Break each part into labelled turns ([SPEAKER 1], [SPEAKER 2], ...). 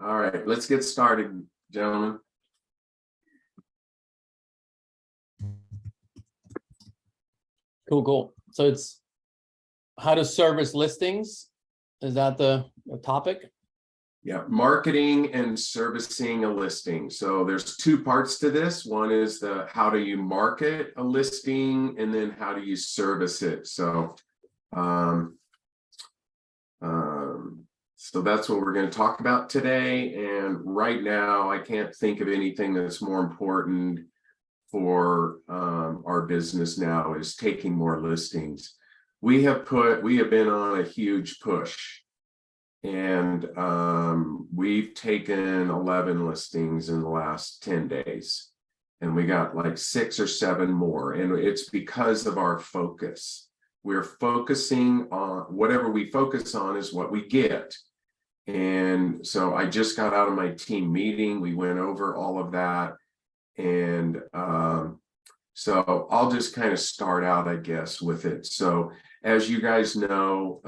[SPEAKER 1] All right, let's get started, gentlemen.
[SPEAKER 2] Cool. So it's how to service listings. Is that the topic?
[SPEAKER 1] Yeah, marketing and servicing a listing. So there's two parts to this. One is the how do you market a listing, and then how do you service it. So that's what we're going to talk about today. And right now, I can't think of anything that's more important for our business now is taking more listings. We have been on a huge push, and we've taken 11 listings in the last 10 days, and we got like 6 or 7 more, and it's because of our focus. We're focusing on whatever we focus on is what we get. And so I just got out of my team meeting. We went over all of that. And so I'll just kind of start out, I guess, with it. So as you guys know,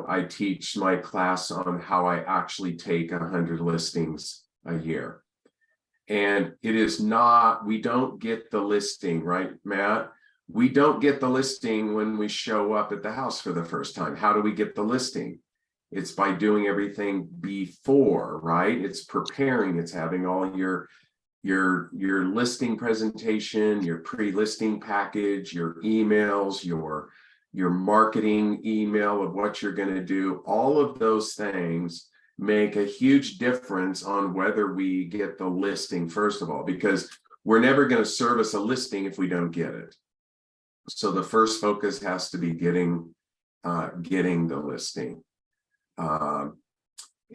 [SPEAKER 1] I teach my class on how I actually take 100 listings a year. And it is not, we don't get the listing, right, Matt? We don't get the listing when we show up at the house for the first time. How do we get the listing? It's by doing everything before, right? It's preparing, it's having all your listing presentation, your pre-listing package, your emails, your marketing email of what you're going to do. All of those things make a huge difference on whether we get the listing, first of all, because we're never going to service a listing if we don't get it. So the first focus has to be getting the listing.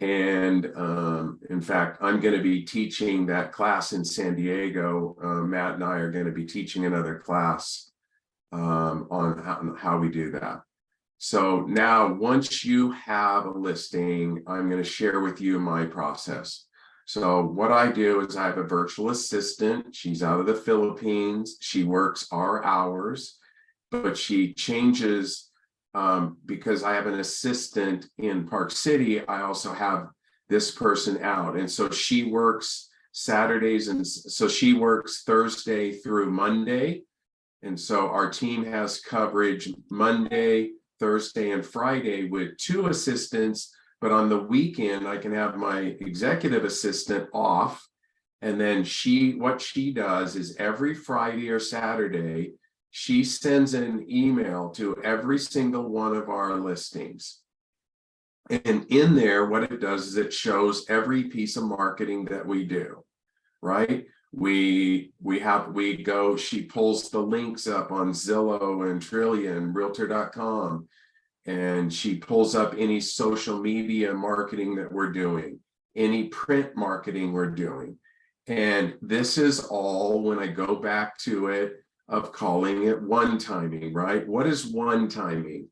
[SPEAKER 1] In fact, I'm going to be teaching that class in San Diego. Matt and I are going to be teaching another class on how we do that. So now, once you have a listing, I'm going to share with you my process. So what I do is I have a virtual assistant. She's out of the Philippines. She works our hours, but she changes because I have an assistant in Park City. I also have this person out. And so she works Saturdays. And so she works Thursday through Monday. And so our team has coverage Monday, Thursday, and Friday with 2 assistants. But on the weekend, I can have my executive assistant off. And then what she does is every Friday or Saturday, she sends an email to every single one of our listings. And in there, what it does is it shows every piece of marketing that we do, right? She pulls the links up on Zillow and Trillion, Realtor.com, and she pulls up any social media marketing that we're doing, any print marketing we're doing. And this is all, when I go back to it, of calling it one-timing, right? What is one-timing?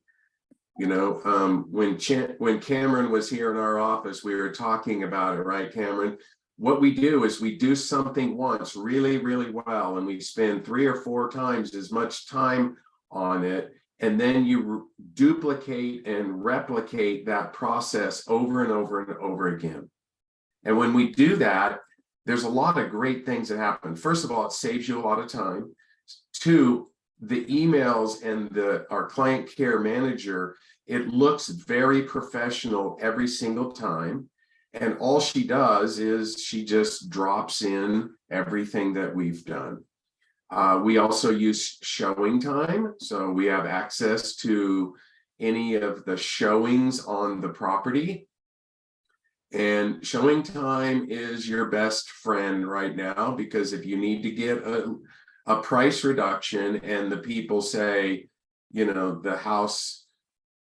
[SPEAKER 1] When Cameron was here in our office, we were talking about it, right, Cameron? What we do is we do something once really, really well, and we spend 3 or 4 times as much time on it, and then you duplicate and replicate that process over and over and over again. And when we do that, there's a lot of great things that happen. First of all, it saves you a lot of time. 2, the emails and our client care manager, it looks very professional every single time. And all she does is she just drops in everything that we've done. We also use showing time. So we have access to any of the showings on the property. And showing time is your best friend right now, because if you need to get a price reduction and the people say, the house,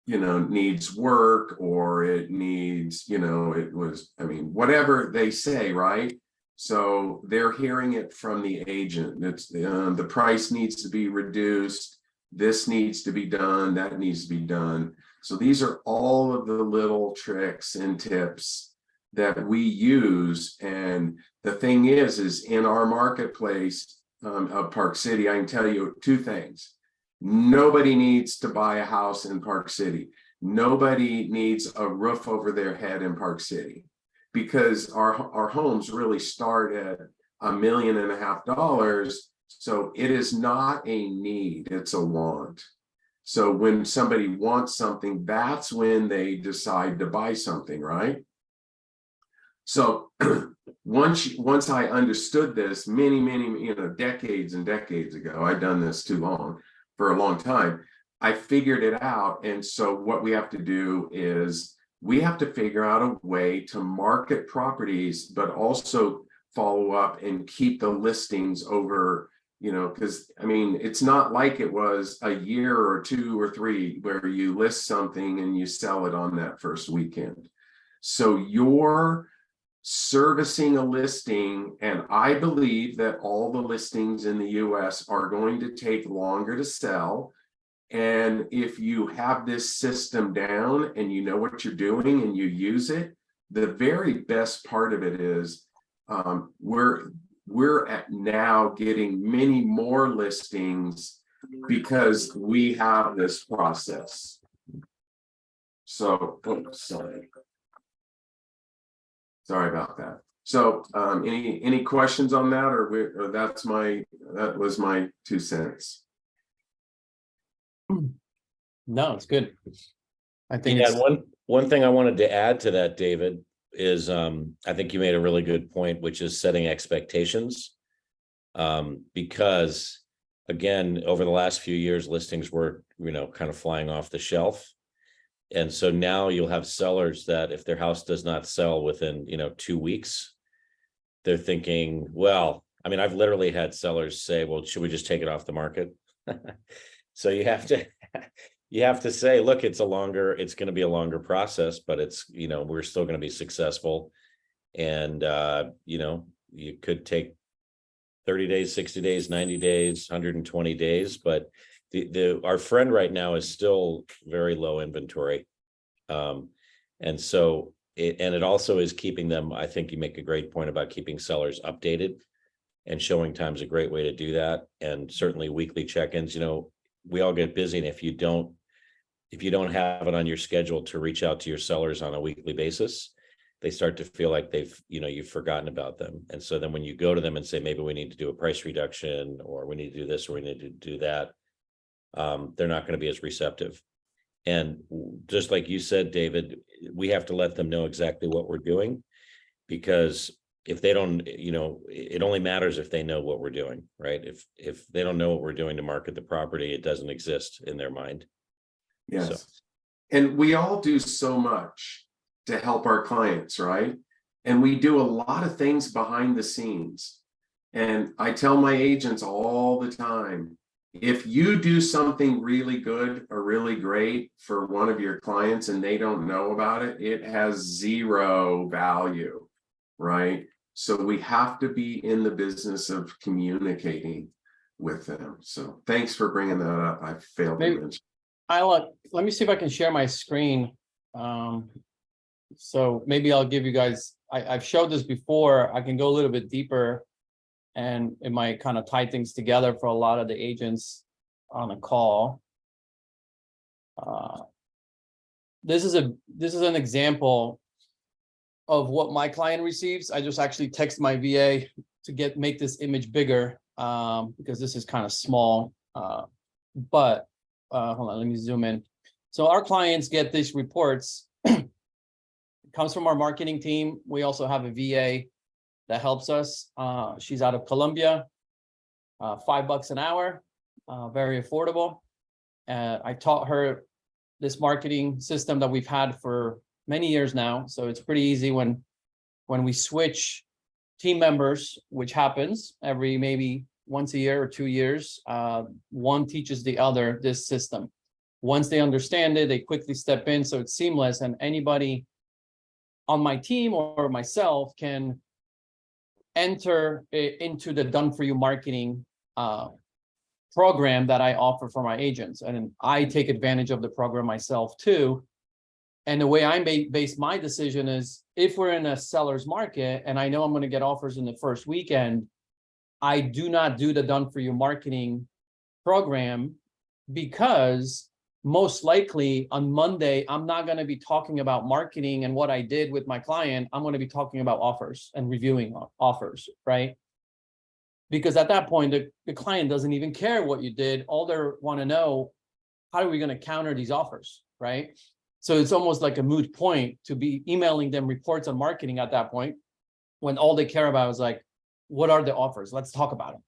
[SPEAKER 1] needs work, or it needs, whatever they say, right? So they're hearing it from the agent. It's the price needs to be reduced. This needs to be done. That needs to be done. So these are all of the little tricks and tips that we use. And the thing is in our marketplace of Park City, I can tell you 2 things. Nobody needs to buy a house in Park City. Nobody needs a roof over their head in Park City. because our homes really start at $1.5 million. So it is not a need, it's a want. So when somebody wants something, that's when they decide to buy something, right? So once I understood this many, decades and decades ago, I've done this for a long time, I figured it out. And so what we have to do is we have to figure out a way to market properties, but also follow up and keep the listings over, because I mean, it's not like it was a year or 2 or 3 where you list something and you sell it on that first weekend. So you're servicing a listing, and I believe that all the listings in the US are going to take longer to sell. And if you have this system down and you know what you're doing and you use it, the very best part of it is we're at now getting many more listings because we have this process. So, sorry about that. So, any questions on that, or that was my 2 cents.
[SPEAKER 2] No, it's good. I think it's
[SPEAKER 3] one thing I wanted to add to that, David, is I think you made a really good point, which is setting expectations. Because again, over the last few years, listings were, kind of flying off the shelf. And so now you'll have sellers that if their house does not sell within, 2 weeks, they're thinking, well, I mean, I've literally had sellers say, well, should we just take it off the market? So you have to say, look, it's going to be a longer process, but it's, we're still going to be successful. And, you could take 30 days, 60 days, 90 days, 120 days, but our friend right now is still very low inventory. And so it also is keeping them, I think you make a great point about keeping sellers updated, and showing time's a great way to do that. And certainly weekly check-ins, we all get busy. And if you don't have it on your schedule to reach out to your sellers on a weekly basis, they start to feel like you've forgotten about them. And so then when you go to them and say, maybe we need to do a price reduction, or we need to do this, or we need to do that, they're not going to be as receptive. And just like you said, David, we have to let them know exactly what we're doing, because if they don't, it only matters if they know what we're doing, right? If they don't know what we're doing to market the property, it doesn't exist in their mind.
[SPEAKER 1] Yes.
[SPEAKER 3] So.
[SPEAKER 1] And we all do so much to help our clients, right? And we do a lot of things behind the scenes. And I tell my agents all the time, if you do something really good or really great for one of your clients and they don't know about it, it has zero value, right? So we have to be in the business of communicating with them. So thanks for bringing that up. I failed to mention.
[SPEAKER 2] Let me see if I can share my screen. So maybe I'll give you guys, I've showed this before. I can go a little bit deeper, and it might kind of tie things together for a lot of the agents on a call. This is an example of what my client receives. I just actually text my VA to make this image bigger, because this is kind of small. But hold on, let me zoom in. So our clients get these reports. It comes from our marketing team. We also have a VA that helps us. She's out of Colombia, $5 an hour, very affordable. I taught her this marketing system that we've had for many years now. So it's pretty easy when we switch team members, which happens every maybe once a year or 2 years, one teaches the other this system. Once they understand it, they quickly step in, so it's seamless, and anybody on my team or myself can enter into the done-for-you marketing program that I offer for my agents. And I take advantage of the program myself too. And the way I base my decision is, if we're in a seller's market and I know I'm going to get offers in the first weekend, I do not do the done-for-you marketing program, because most likely on Monday, I'm not going to be talking about marketing and what I did with my client. I'm going to be talking about offers and reviewing offers, right? Because at that point, the client doesn't even care what you did. All they want to know, how are we going to counter these offers, right? So it's almost like a moot point to be emailing them reports on marketing at that point, when all they care about is like, what are the offers? Let's talk about it.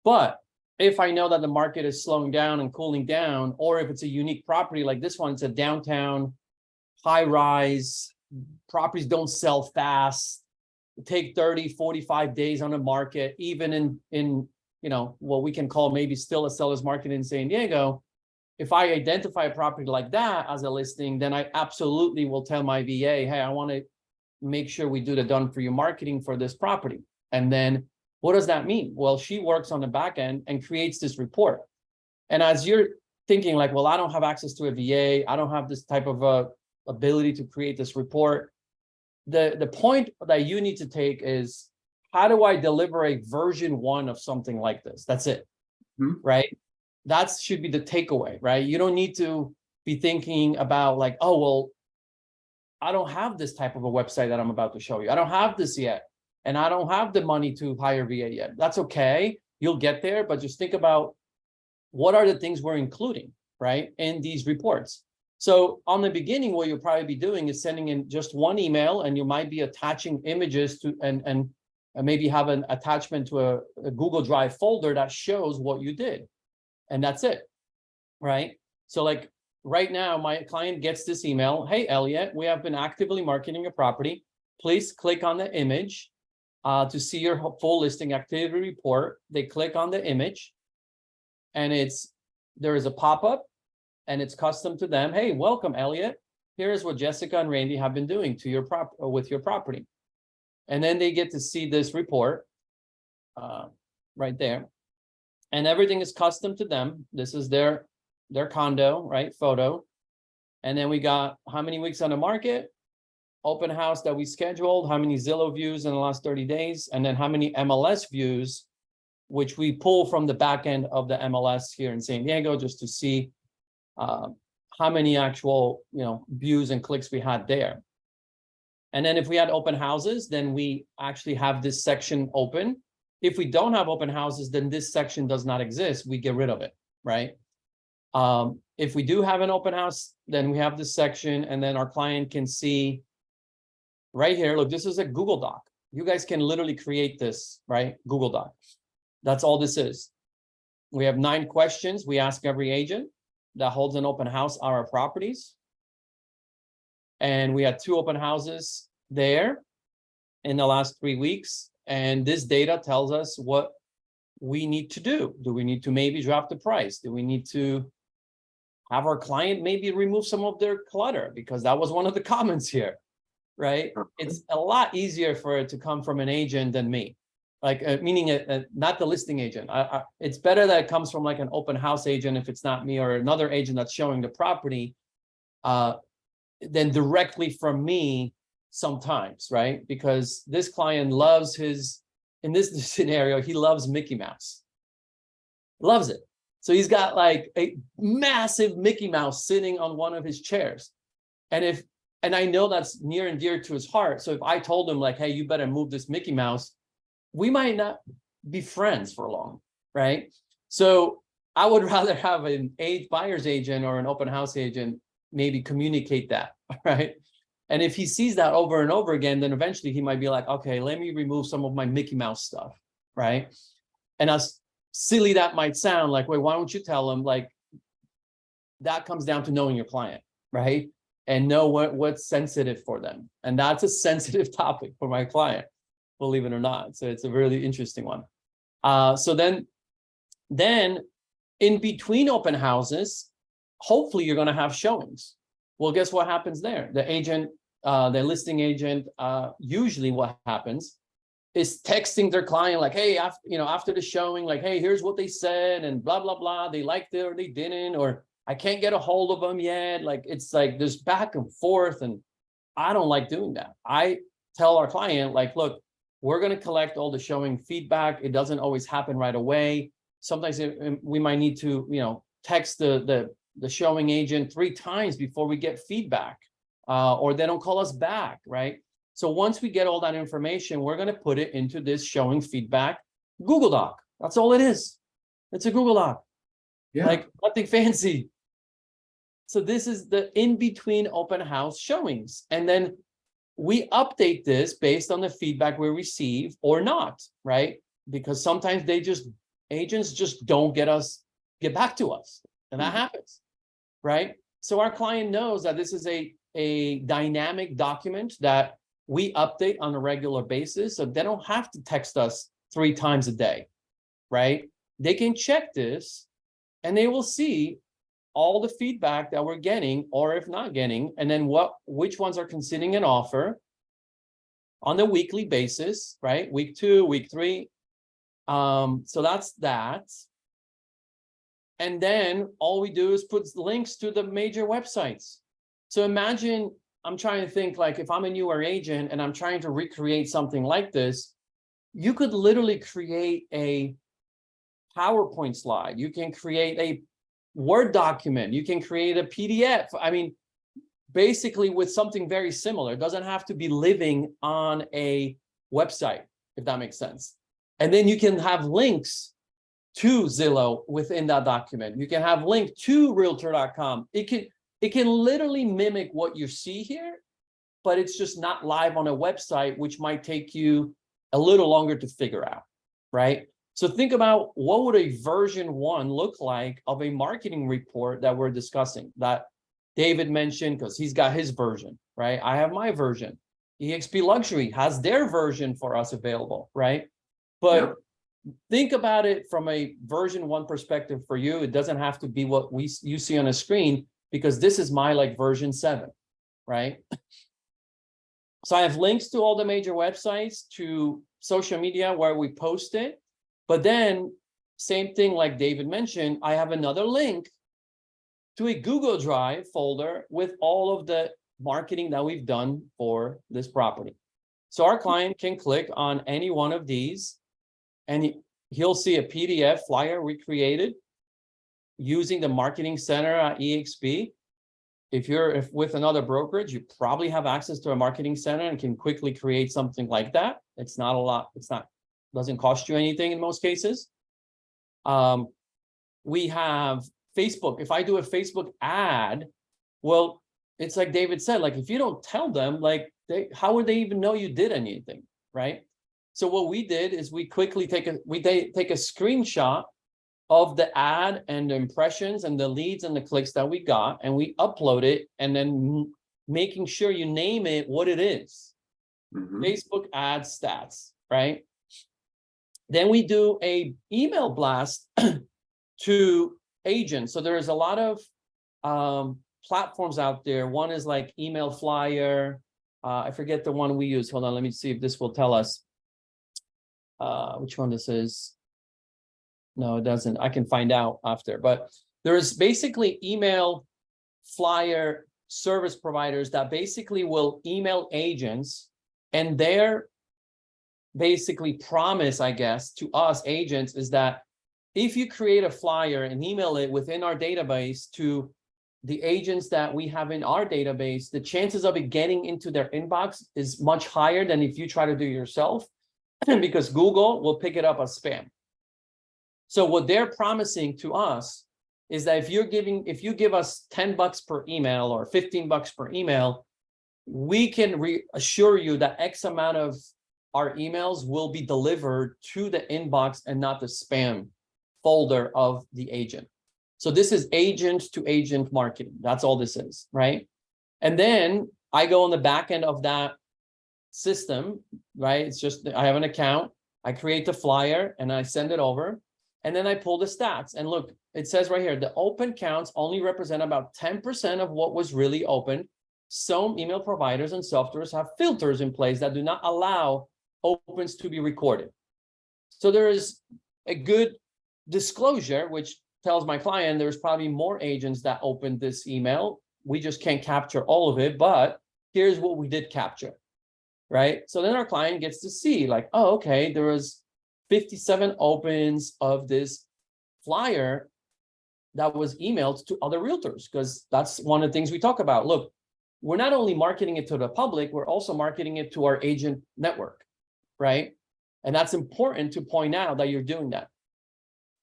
[SPEAKER 2] But if I know that the market is slowing down and cooling down, or if it's a unique property like this one, it's a downtown high rise, properties don't sell fast, take 30, 45 days on the market, even in what we can call maybe still a seller's market in San Diego. If I identify a property like that as a listing, then I absolutely will tell my VA, hey, I want to make sure we do the done for you marketing for this property. And then what does that mean? Well, she works on the back end and creates this report. And as you're thinking like, well, I don't have access to a VA, I don't have this type of ability to create this report. The point that you need to take is, how do I deliver a version 1 of something like this? That's it, right? That should be the takeaway, right? You don't need to be thinking about like, oh, well, I don't have this type of a website that I'm about to show you. I don't have this yet. And I don't have the money to hire VA yet. That's okay. You'll get there, but just think about what are the things we're including, right, in these reports. So on the beginning, what you'll probably be doing is sending in just one email, and you might be attaching images to and maybe have an attachment to a Google Drive folder that shows what you did. And that's it, right? So like right now, my client gets this email. Hey, Elliot, we have been actively marketing a property. Please click on the image to see your full listing activity report. They click on the image, and there is a pop-up, and it's custom to them. Hey, welcome, Elliot. Here's what Jessica and Randy have been doing to your with your property. And then they get to see this report right there. And everything is custom to them. This is their condo, right? Photo. And then we got how many weeks on the market, open house that we scheduled, how many Zillow views in the last 30 days, and then how many MLS views, which we pull from the back end of the MLS here in San Diego, just to see how many actual views and clicks we had there. And then if we had open houses, then we actually have this section open. If we don't have open houses, then this section does not exist. We get rid of it, right? If we do have an open house, then we have this section, and then our client can see right here. Look, this is a Google Doc. You guys can literally create this, right? Google Doc. That's all this is. We have 9 questions we ask every agent that holds an open house on our properties. And we had 2 open houses there in the last 3 weeks. And this data tells us what we need to do. Do we need to maybe drop the price? Do we need to have our client maybe remove some of their clutter? Because that was one of the comments here, right? It's a lot easier for it to come from an agent than me. Like meaning not the listing agent. It's better that it comes from like an open house agent if it's not me, or another agent that's showing the property, than directly from me sometimes, right? Because this client loves in this scenario, he loves Mickey Mouse. Loves it. So he's got like a massive Mickey Mouse sitting on one of his chairs. And I know that's near and dear to his heart. So if I told him like, hey, you better move this Mickey Mouse, we might not be friends for long, right? So I would rather have an buyer's agent or an open house agent maybe communicate that, right? And if he sees that over and over again, then eventually he might be like, okay, let me remove some of my Mickey Mouse stuff, right? And as silly that might sound, like, wait, why don't you tell him? Like, that comes down to knowing your client, right? And know what's sensitive for them. And that's a sensitive topic for my client, believe it or not. So it's a really interesting one. So then in between open houses, hopefully you're going to have showings. Well, guess what happens there? The listing agent, usually what happens is texting their client like, hey, after the showing, like, hey, here's what they said and blah, blah, blah. They liked it or they didn't, or I can't get a hold of them yet. Like, it's like there's back and forth, and I don't like doing that. I tell our client, like, look, we're going to collect all the showing feedback. It doesn't always happen right away. Sometimes we might need to, text the the showing agent 3 times before we get feedback, or they don't call us back, right? So once we get all that information, we're going to put it into this showing feedback Google Doc. That's all it is. It's a Google Doc,
[SPEAKER 1] Yeah.
[SPEAKER 2] like nothing fancy. So this is the in-between open house showings. And then we update this based on the feedback we receive or not, right? Because sometimes agents just don't get back to us. And that happens, right? So our client knows that this is a dynamic document that we update on a regular basis. So they don't have to text us 3 times a day, right? They can check this and they will see all the feedback that we're getting, or if not getting, and then which ones are considering an offer on a weekly basis, right? Week 2, week 3. So that's that. And then all we do is put links to the major websites. So imagine, I'm trying to think, like, if I'm a newer agent and I'm trying to recreate something like this, you could literally create a PowerPoint slide. You can create a Word document. You can create a PDF. I mean, basically with something very similar. It doesn't have to be living on a website, if that makes sense. And then you can have links to Zillow within that document. You can have link to realtor.com. It can literally mimic what you see here, but it's just not live on a website, which might take you a little longer to figure out, right? So think about, what would a version 1 look like of a marketing report that we're discussing, that David mentioned, because he's got his version, right? I have my version. eXp Luxury has their version for us available, right? But think about it from a version 1 perspective for you. It doesn't have to be what you see on a screen, because this is my version 7, right? So I have links to all the major websites, to social media where we post it. But then, same thing like David mentioned, I have another link to a Google Drive folder with all of the marketing that we've done for this property. So our client can click on any one of these, and he'll see a PDF flyer we created using the marketing center at EXP. If you're with another brokerage, you probably have access to a marketing center and can quickly create something like that. It's not a lot. Doesn't cost you anything in most cases. We have Facebook. If I do a Facebook ad, well, it's like David said, if you don't tell them, how would they even know you did anything, right? So what we did is we quickly take a screenshot of the ad and the impressions and the leads and the clicks that we got, and we upload it, and then making sure you name it what it is. Facebook ad stats, right? Then we do a email blast to agents. So there's a lot of platforms out there. One is like Email Flyer. I forget the one we use. Hold on, let me see if this will tell us which one this is. No, it doesn't. I can find out after. But there's basically email flyer service providers that basically will email agents, and their basically promise, I guess, to us agents is that if you create a flyer and email it within our database to the agents that we have in our database, the chances of it getting into their inbox is much higher than if you try to do it yourself, because Google will pick it up as spam. So what they're promising to us is that if you give us $10 per email or $15 per email, we can reassure you that X amount of our emails will be delivered to the inbox and not the spam folder of the agent. So this is agent to agent marketing. That's all this is, right? And then I go on the back end of that system, right? It's just, I have an account, I create the flyer and I send it over, and then I pull the stats. And look, it says right here, the open counts only represent about 10% of what was really open. Some email providers and softwares have filters in place that do not allow opens to be recorded. So there is a good disclosure, which tells my client there's probably more agents that opened this email. We just can't capture all of it, but here's what we did capture, right? So then our client gets to see like, oh, okay, there was 57 opens of this flyer, that was emailed to other realtors, because that's one of the things we talk about. Look, we're not only marketing it to the public, we're also marketing it to our agent network, right? And that's important to point out that you're doing that,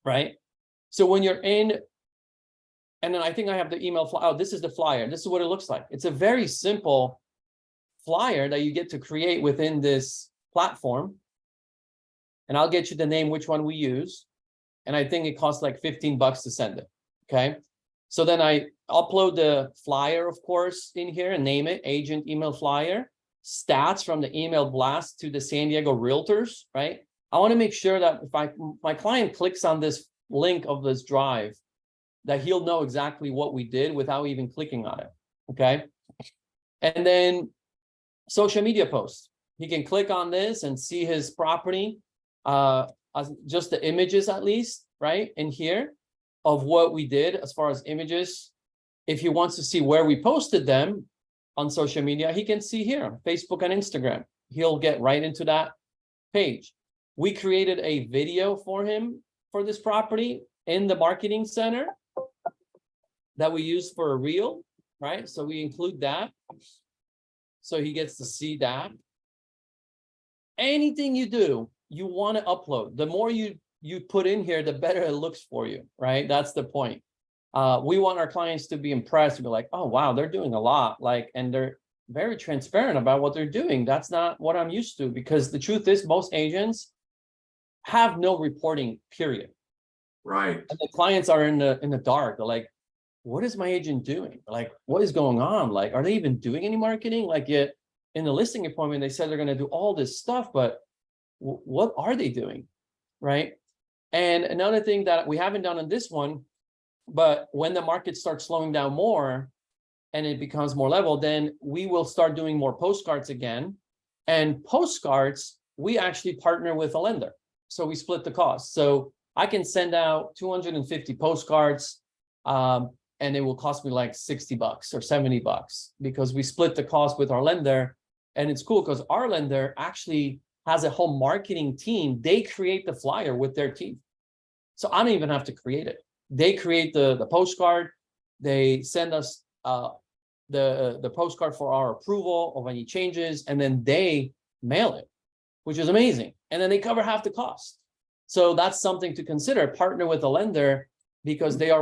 [SPEAKER 2] right? So when you're in, and then I think I have the email flyer. Oh, this is the flyer. This is what it looks like. It's a very simple flyer that you get to create within this platform. And I'll get you the name, which one we use. And I think it costs like $15 to send it. Okay. So then I upload the flyer, of course, in here and name it agent email flyer, stats from the email blast to the San Diego realtors, right? I want to make sure that if my client clicks on this link of this drive, that he'll know exactly what we did without even clicking on it. Okay. And then social media posts. He can click on this and see his property, just the images at least, right? In here of what we did as far as images. If he wants to see where we posted them on social media, he can see here, Facebook and Instagram. He'll get right into that page. We created a video for him for this property in the marketing center that we use for a reel, right? So we include that. So he gets to see that. Anything you do, you want to upload. The more you put in here, the better it looks for you, right? That's the point. We want our clients to be impressed, to be like, oh, wow, they're doing a lot. Like, and they're very transparent about what they're doing. That's not what I'm used to, because the truth is most agents have no reporting, period.
[SPEAKER 1] Right.
[SPEAKER 2] And the clients are in the dark. They're like, what is my agent doing? Like, what is going on? Like, are they even doing any marketing? Like, yet in the listing appointment, they said they're going to do all this stuff, but what are they doing? Right. And another thing that we haven't done on this one, but when the market starts slowing down more and it becomes more level, then we will start doing more postcards again. And postcards, we actually partner with a lender. So we split the cost. So I can send out 250 postcards, and it will cost me like $60 or $70 because we split the cost with our lender. And it's cool because our lender actually has a whole marketing team. They create the flyer with their team. So I don't even have to create it. They create the postcard. They send us the postcard for our approval of any changes, and then they mail it, which is amazing. And then they cover half the cost. So that's something to consider. Partner with a lender, because they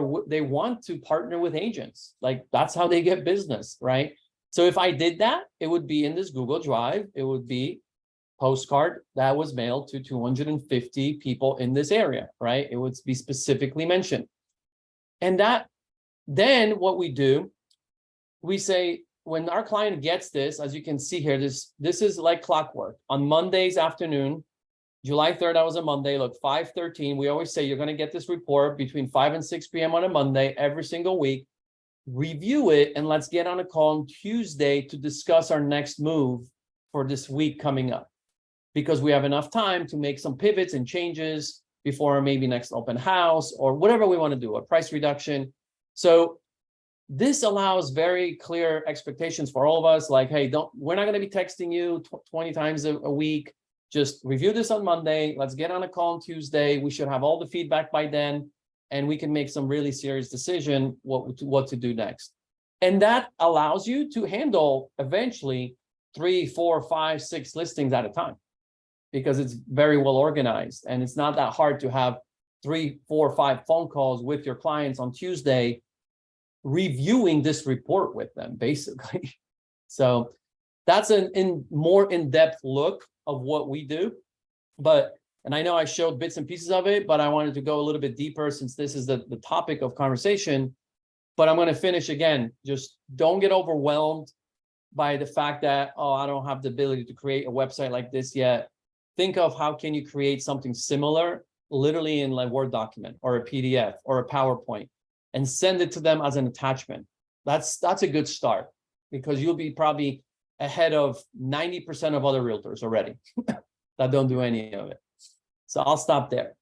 [SPEAKER 2] want to partner with agents. Like, that's how they get business, right? So if I did that, it would be in this Google Drive. It would be postcard that was mailed to 250 people in this area, right? It would be specifically mentioned. And that, then what we do, we say, when our client gets this, as you can see here, this is like clockwork. On Mondays afternoon, July 3rd, that was a Monday, look, 5:13. We always say you're going to get this report between 5 and 6 p.m. on a Monday every single week. Review it, and let's get on a call on Tuesday to discuss our next move for this week coming up, because we have enough time to make some pivots and changes before maybe next open house or whatever we want to do, a price reduction. So this allows very clear expectations for all of us. Like, hey, we're not going to be texting you 20 times a week. Just review this on Monday. Let's get on a call on Tuesday. We should have all the feedback by then, and we can make some really serious decision what to do next. And that allows you to handle eventually 3, 4, 5, 6 listings at a time, because it's very well organized, and it's not that hard to have 3, 4, 5 phone calls with your clients on Tuesday, reviewing this report with them, basically. So that's more in-depth look of what we do. And I know I showed bits and pieces of it, but I wanted to go a little bit deeper since this is the topic of conversation. But I'm going to finish again. Just don't get overwhelmed by the fact that, oh, I don't have the ability to create a website like this yet. Think of how can you create something similar, literally in like Word document or a PDF or a PowerPoint, and send it to them as an attachment. That's a good start, because you'll be probably ahead of 90% of other realtors already that don't do any of it. So I'll stop there.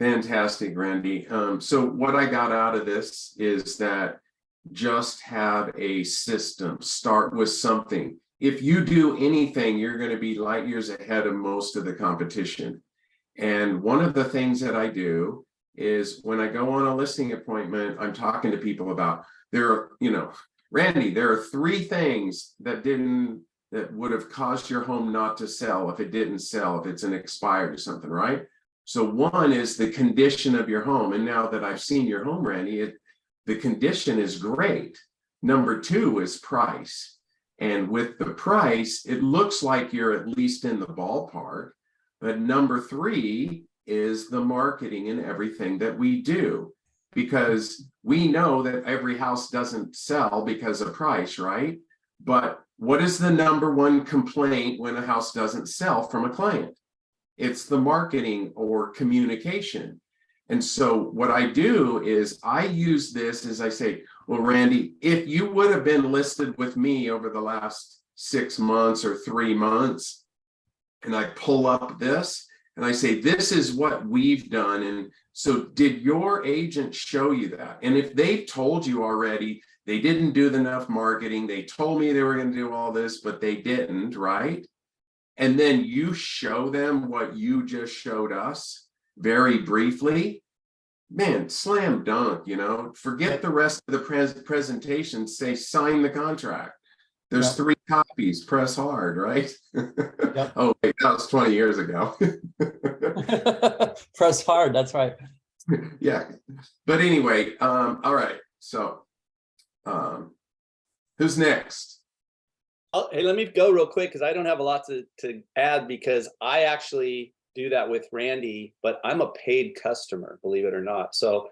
[SPEAKER 1] Fantastic, Randy. So what I got out of this is that just have a system. Start with something. If you do anything, you're going to be light years ahead of most of the competition. And one of the things that I do is when I go on a listing appointment, I'm talking to people about Randy, there are 3 things that would have caused your home not to sell if it didn't sell, if it's an expired or something, right? So one is the condition of your home. And now that I've seen your home, Randy, the condition is great. Number 2 is price. And with the price, it looks like you're at least in the ballpark. But number 3 is the marketing and everything that we do. Because we know that every house doesn't sell because of price, right? But what is the number 1 complaint when a house doesn't sell from a client? It's the marketing or communication. And so what I do is I use this as I say, well, Randy, if you would have been listed with me over the last 6 months or 3 months, and I pull up this and I say, this is what we've done. And so did your agent show you that? And if they've told you already, they didn't do enough marketing, they told me they were going to do all this, but they didn't, right? And then you show them what you just showed us very briefly, man, slam dunk, forget the rest of the presentation, say, sign the contract. There's 3 copies, press hard, right?
[SPEAKER 2] Yep.
[SPEAKER 1] Oh, wait, that was 20 years ago.
[SPEAKER 2] Press hard, that's right.
[SPEAKER 1] Yeah. But anyway, all right. So who's next?
[SPEAKER 4] Hey, let me go real quick because I don't have a lot to add, because I actually do that with Randy, but I'm a paid customer, believe it or not. So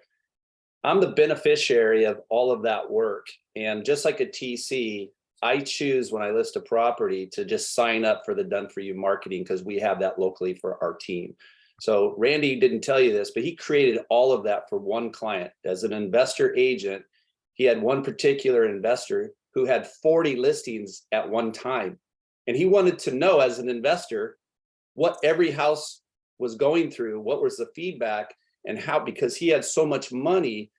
[SPEAKER 4] I'm the beneficiary of all of that work. And just like a TC, I choose when I list a property to just sign up for the done for you marketing, because we have that locally for our team. So Randy didn't tell you this, but he created all of that for one client. As an investor agent, he had one particular investor who had 40 listings at one time. And he wanted to know, as an investor, what every house was going through, what was the feedback, and how, because he had so much money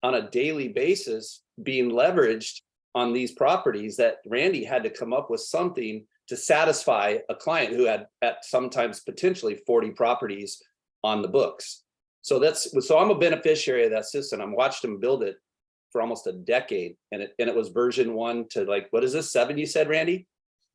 [SPEAKER 4] on a daily basis being leveraged on these properties, that Randy had to come up with something to satisfy a client who had at sometimes potentially 40 properties on the books. So I'm a beneficiary of that system. I watched him build it for almost a decade, and it was version 1 to, like, what is this, 7 you said, Randy?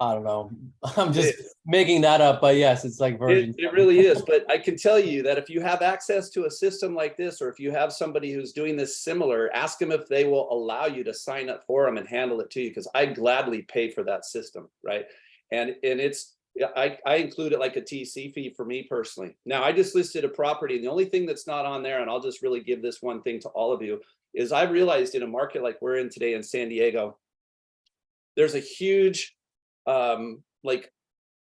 [SPEAKER 2] I don't know. I'm just making that up, but yes, it's like version.
[SPEAKER 4] It really is. But I can tell you that if you have access to a system like this, or if you have somebody who's doing this similar, ask them if they will allow you to sign up for them and handle it to you, because I gladly pay for that system, right? And it's, I include it like a TC fee for me personally. Now, I just listed a property, and the only thing that's not on there, and I'll just really give this one thing to all of you, is I realized in a market like we're in today in San Diego, there's a huge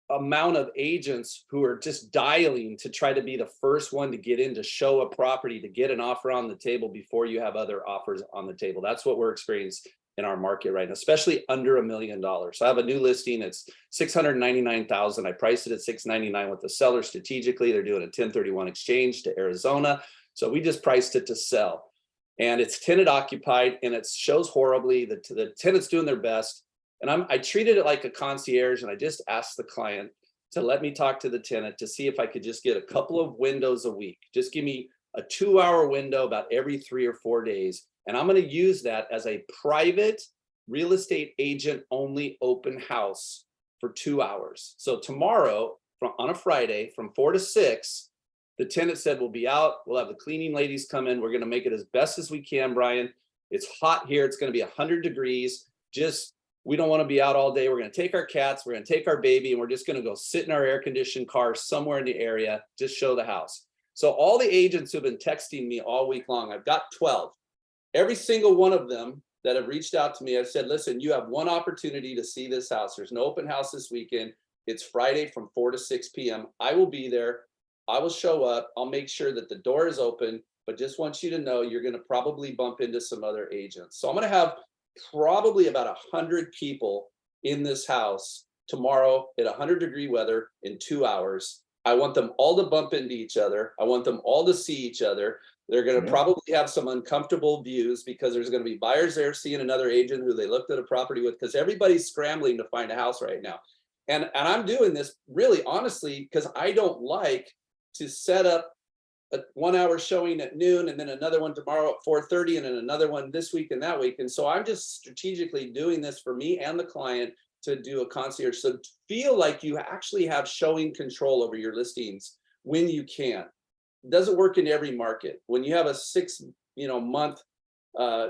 [SPEAKER 4] amount of agents who are just dialing to try to be the first one to get in, to show a property, to get an offer on the table before you have other offers on the table. That's what we're experiencing in our market right now, especially under $1 million. So I have a new listing. It's $699,000. I priced it at $699 with the seller strategically. They're doing a 1031 exchange to Arizona. So we just priced it to sell, and it's tenant occupied, and it shows horribly. The tenant's doing their best. And I treated it like a concierge, and I just asked the client to let me talk to the tenant to see if I could just get a couple of windows a week. Just give me a 2-hour window about every 3 or 4 days. And I'm going to use that as a private real estate agent only open house for 2 hours. So tomorrow, on a Friday from 4 to 6, the tenant said, we'll be out. We'll have the cleaning ladies come in. We're going to make it as best as we can, Brian. It's hot here. It's going to be 100 degrees. We don't want to be out all day. We're going to take our cats, we're going to take our baby, and we're just going to go sit in our air-conditioned car somewhere in the area, just show the house. So all the agents who've been texting me all week long, I've got 12. Every single one of them that have reached out to me, I've said, listen, you have one opportunity to see this house. There's no open house this weekend. It's Friday from 4 to 6 p.m. I will be there. I will show up. I'll make sure that the door is open, but just want you to know you're going to probably bump into some other agents. So I'm going to have probably about 100 people in this house tomorrow at 100-degree weather in 2 hours. I want them all to bump into each other. I want them all to see each other. They're going to probably have some uncomfortable views, because there's going to be buyers there seeing another agent who they looked at a property with, because everybody's scrambling to find a house right now. And I'm doing this really honestly because I don't like to set up a 1 hour showing at noon, and then another one tomorrow at 4:30, and then another one this week and that week. And so I'm just strategically doing this for me and the client to do a concierge. So feel like you actually have showing control over your listings when you can. It doesn't work in every market. When you have a 6 month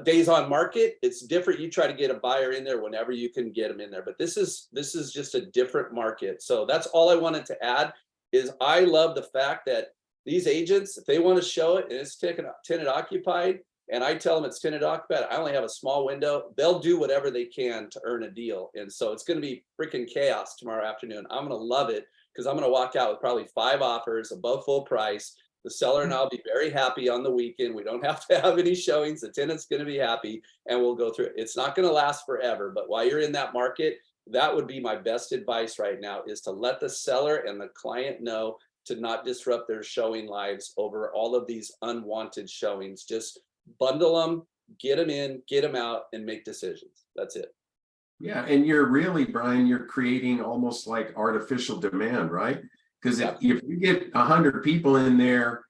[SPEAKER 4] days on market, it's different. You try to get a buyer in there whenever you can get them in there. But this is just a different market. So that's all I wanted to add is I love the fact that these agents, if they want to show it and it's tenant occupied, and I tell them it's tenant occupied, I only have a small window, they'll do whatever they can to earn a deal. And so it's going to be freaking chaos tomorrow afternoon. I'm going to love it because I'm going to walk out with probably 5 offers above full price. The seller and I'll be very happy on the weekend. We don't have to have any showings. The tenant's going to be happy and we'll go through it. It's not going to last forever, but while you're in that market, that would be my best advice right now, is to let the seller and the client know to not disrupt their showing lives over all of these unwanted showings. Just bundle them, get them in, get them out, and make decisions. That's it.
[SPEAKER 1] Yeah, and you're really, Brian, you're creating almost like artificial demand, right? Because if you get 100 people in there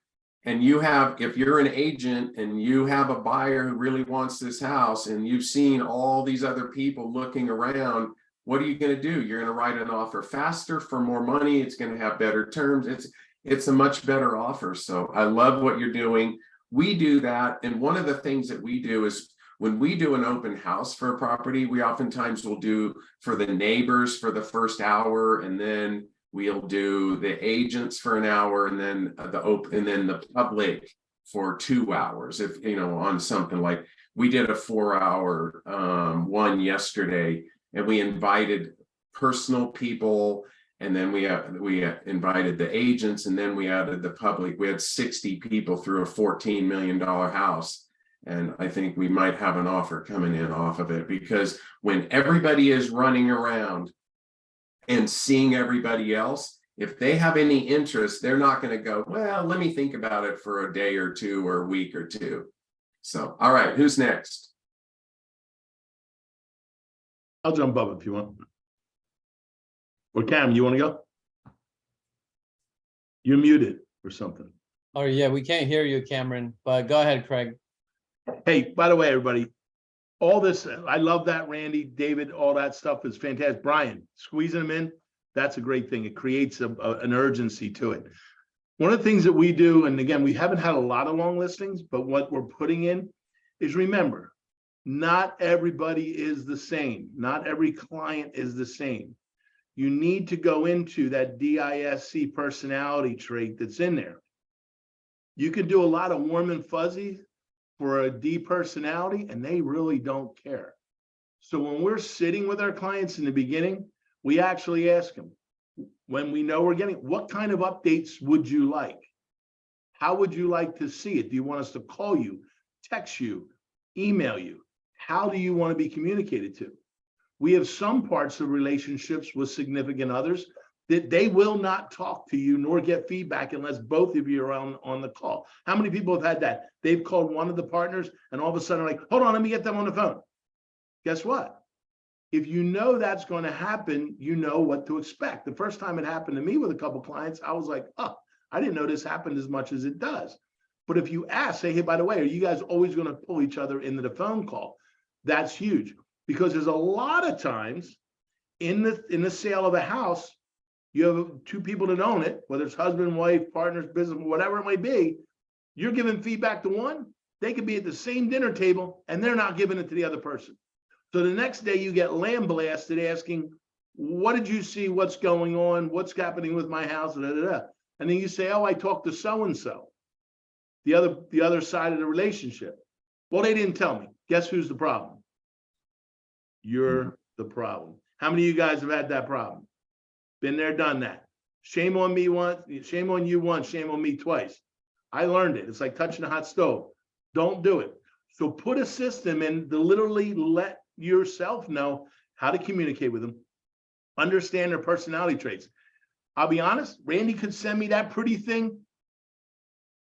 [SPEAKER 1] and if you're an agent and you have a buyer who really wants this house and you've seen all these other people looking around, what are you going to do? You're going to write an offer faster for more money. It's going to have better terms. It's a much better offer. So I love what you're doing. We do that. And one of the things that we do is when we do an open house for a property, we oftentimes will do for the neighbors for the first hour, and then we'll do the agents for an hour, and then the public for 2 hours. If on something like we did a 4-hour one yesterday, and we invited personal people, and then we invited the agents, and then we added the public. We had 60 people through a $14 million house. And I think we might have an offer coming in off of it, because when everybody is running around and seeing everybody else, if they have any interest, they're not going to go, well, let me think about it for a day or two or a week or two. So, all right, who's next?
[SPEAKER 5] I'll jump up if you want. Or Cam, you want to go? You're muted or something.
[SPEAKER 2] Oh, yeah, we can't hear you, Cameron, but go ahead, Craig.
[SPEAKER 5] Hey, by the way, everybody, all this, I love that, Randy, David, all that stuff is fantastic. Brian, squeezing them in, that's a great thing. It creates an urgency to it. One of the things that we do, and again, we haven't had a lot of long listings, but what we're putting in is, remember, not everybody is the same. Not every client is the same. You need to go into that DISC personality trait that's in there. You can do a lot of warm and fuzzy for a D personality, and they really don't care. So when we're sitting with our clients in the beginning, we actually ask them, when we know we're getting, what kind of updates would you like? How would you like to see it? Do you want us to call you, text you, email you? How do you want to be communicated to? We have some parts of relationships with significant others that they will not talk to you nor get feedback unless both of you are on the call. How many people have had that? They've called one of the partners and all of a sudden like, hold on, let me get them on the phone. Guess what? If you know that's going to happen, you know what to expect. The first time it happened to me with a couple clients, I was like, oh, I didn't know this happened as much as it does. But if you ask, say, hey, by the way, are you guys always going to pull each other into the phone call? That's huge, because there's a lot of times in the sale of a house, you have 2 people that own it, whether it's husband, wife, partners, business, whatever it might be. You're giving feedback to one, they could be at the same dinner table and they're not giving it to the other person. So the next day you get lambasted asking, what did you see? What's going on? What's happening with my house? Da, da, da. And then you say, oh, I talked to so-and-so, the other side of the relationship. Well, they didn't tell me. Guess who's the problem? You're the problem. How many of you guys have had that problem? Been there, done that. Shame on me once, shame on you once, shame on me twice. I learned it. It's like touching a hot stove. Don't do it. So put a system in to literally let yourself know how to communicate with them, understand their personality traits. I'll be honest, Randy could send me that pretty thing.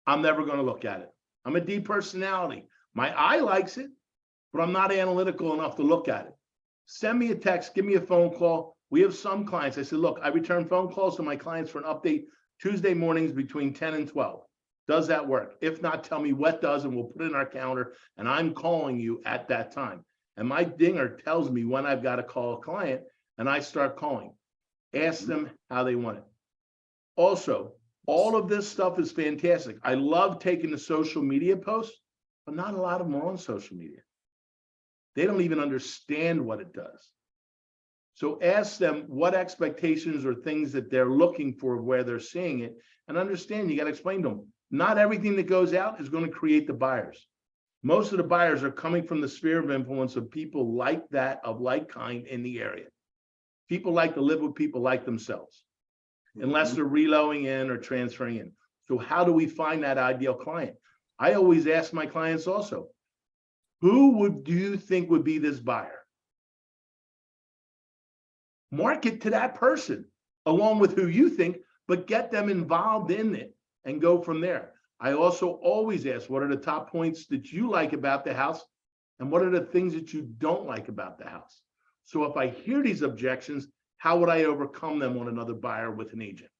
[SPEAKER 5] I'm never going to look at it. I'm a D personality. My eye likes it, but I'm not analytical enough to look at it. Send me a text, give me a phone call. We have some clients, I said, look, I return phone calls to my clients for an update Tuesday mornings between 10 and 12. Does that work? If not, tell me what does, and we'll put it in our calendar, and I'm calling you at that time. And my dinger tells me when I've got to call a client, and I start calling. Ask them how they want it. Also, all of this stuff is fantastic. I love taking the social media posts, but not a lot of them are on social media. They don't even understand what it does. So ask them what expectations or things that they're looking for, where they're seeing it, and understand you got to explain to them. Not everything that goes out is going to create the buyers. Most of the buyers are coming from the sphere of influence of people like that, of like kind in the area. People like to live with people like themselves, unless they're reloading in or transferring in. So how do we find that ideal client? I always ask my clients also, who do you think would be this buyer? Market to that person along with who you think, but get them involved in it and go from there. I also always ask, what are the top points that you like about the house? And what are the things that you don't like about the house? So if I hear these objections, how would I overcome them on another buyer with an agent?